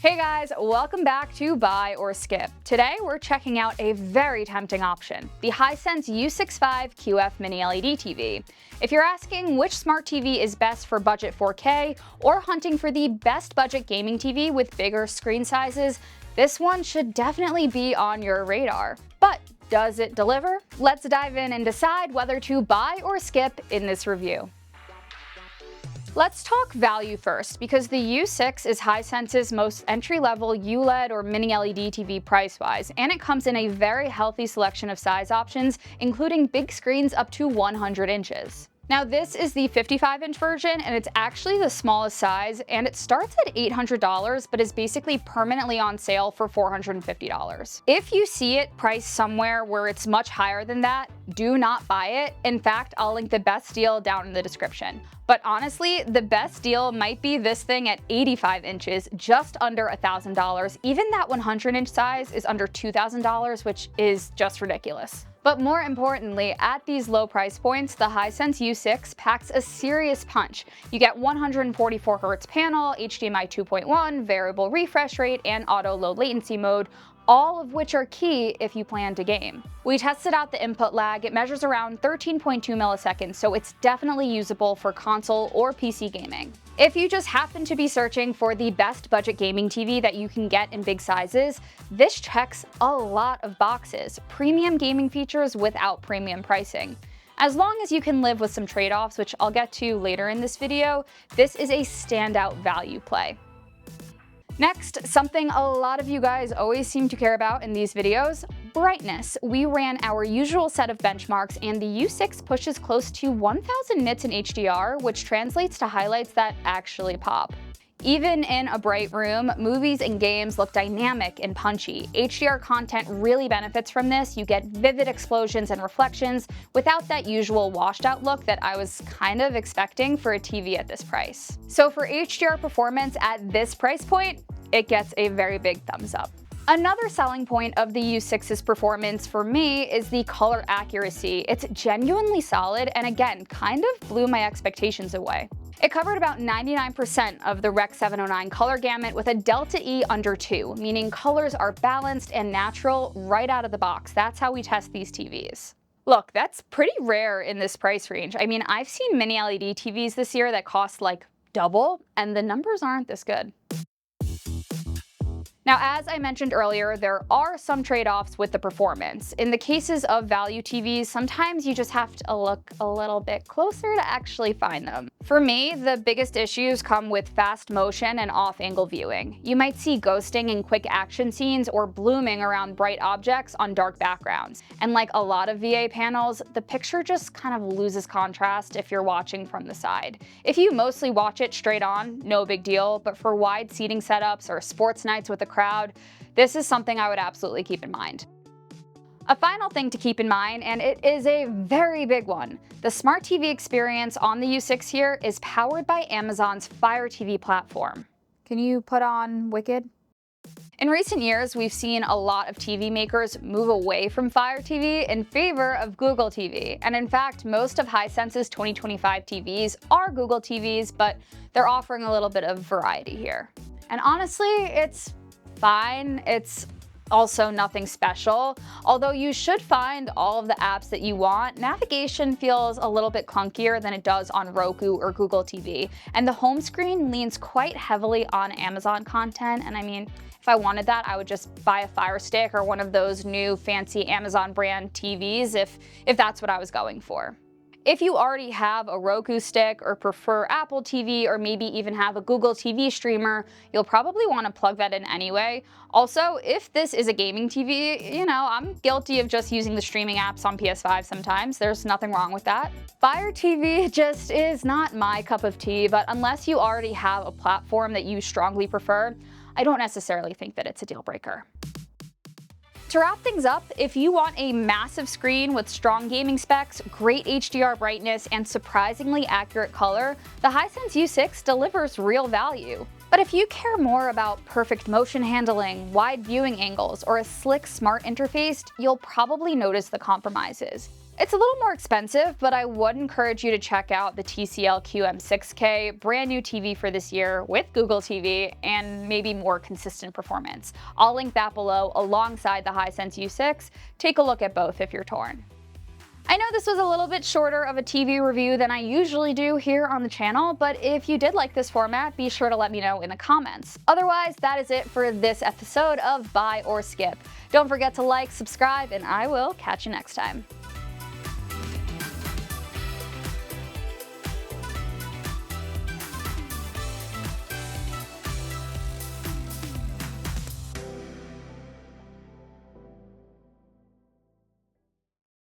Hey guys, welcome back to Buy or Skip. Today we're checking out a very tempting option, the Hisense U65QF Mini-LED TV. If you're asking which smart TV is best for budget 4K or hunting for the best budget gaming TV with bigger screen sizes, this one should definitely be on your radar. But does it deliver? Let's dive in and decide whether to buy or skip in this review. Let's talk value first, because the U6 is Hisense's most entry-level ULED or Mini-LED TV price-wise, and it comes in a very healthy selection of size options, including big screens up to 100 inches. Now this is the 55-inch version, and it's actually the smallest size, and it starts at $800 but is basically permanently on sale for $450. If you see it priced somewhere where it's much higher than that, do not buy it. In fact, I'll link the best deal down in the description. But honestly, the best deal might be this thing at 85 inches, just under $1,000. Even that 100-inch size is under $2,000, which is just ridiculous. But more importantly, at these low price points, the Hisense U6 packs a serious punch. You get 144Hz panel, HDMI 2.1, variable refresh rate, and auto low latency mode, all of which are key if you plan to game. We tested out the input lag. It measures around 13.2 milliseconds, so it's definitely usable for console or PC gaming. If you just happen to be searching for the best budget gaming TV that you can get in big sizes, this checks a lot of boxes. Premium gaming features without premium pricing. As long as you can live with some trade-offs, which I'll get to later in this video, this is a standout value play. Next, something a lot of you guys always seem to care about in these videos, brightness. We ran our usual set of benchmarks, and the U6 pushes close to 1000 nits in HDR, which translates to highlights that actually pop. Even in a bright room, movies and games look dynamic and punchy. HDR content really benefits from this. You get vivid explosions and reflections without that usual washed out look that I was kind of expecting for a TV at this price. So for HDR performance at this price point, it gets a very big thumbs up. Another selling point of the U6's performance for me is the color accuracy. It's genuinely solid and again, kind of blew my expectations away. It covered about 99% of the Rec. 709 color gamut with a delta E under 2, meaning colors are balanced and natural right out of the box. That's how we test these TVs. Look, that's pretty rare in this price range. I mean, I've seen Mini-LED TVs this year that cost like double, and the numbers aren't this good. Now, as I mentioned earlier, there are some trade-offs with the performance. In the cases of value TVs, sometimes you just have to look a little bit closer to actually find them. For me, the biggest issues come with fast motion and off-angle viewing. You might see ghosting in quick action scenes or blooming around bright objects on dark backgrounds. And like a lot of VA panels, the picture just kind of loses contrast if you're watching from the side. If you mostly watch it straight on, no big deal, but for wide seating setups or sports nights with a crowd, this is something I would absolutely keep in mind. A final thing to keep in mind, and it is a very big one, the smart TV experience on the U6 here is powered by Amazon's Fire TV platform. Can you put on Wicked? In recent years, we've seen a lot of TV makers move away from Fire TV in favor of Google TV. And in fact, most of Hisense's 2025 TVs are Google TVs, but they're offering a little bit of variety here. And honestly, it's fine. It's also nothing special. Although you should find all of the apps that you want, navigation feels a little bit clunkier than it does on Roku or Google TV. And the home screen leans quite heavily on Amazon content. And I mean, if I wanted that, I would just buy a Fire Stick or one of those new fancy Amazon brand TVs if that's what I was going for. If you already have a Roku stick or prefer Apple TV or maybe even have a Google TV streamer, you'll probably want to plug that in anyway. Also, if this is a gaming TV, you know, I'm guilty of just using the streaming apps on PS5 sometimes. There's nothing wrong with that. Fire TV just is not my cup of tea, but unless you already have a platform that you strongly prefer, I don't necessarily think that it's a deal breaker. To wrap things up, if you want a massive screen with strong gaming specs, great HDR brightness, and surprisingly accurate color, the Hisense U6 delivers real value. But if you care more about perfect motion handling, wide viewing angles, or a slick, smart interface, you'll probably notice the compromises. It's a little more expensive, but I would encourage you to check out the TCL QM6K, brand new TV for this year with Google TV and maybe more consistent performance. I'll link that below alongside the Hisense U6. Take a look at both if you're torn. I know this was a little bit shorter of a TV review than I usually do here on the channel, but if you did like this format, be sure to let me know in the comments. Otherwise, that is it for this episode of Buy or Skip. Don't forget to like, subscribe, and I will catch you next time.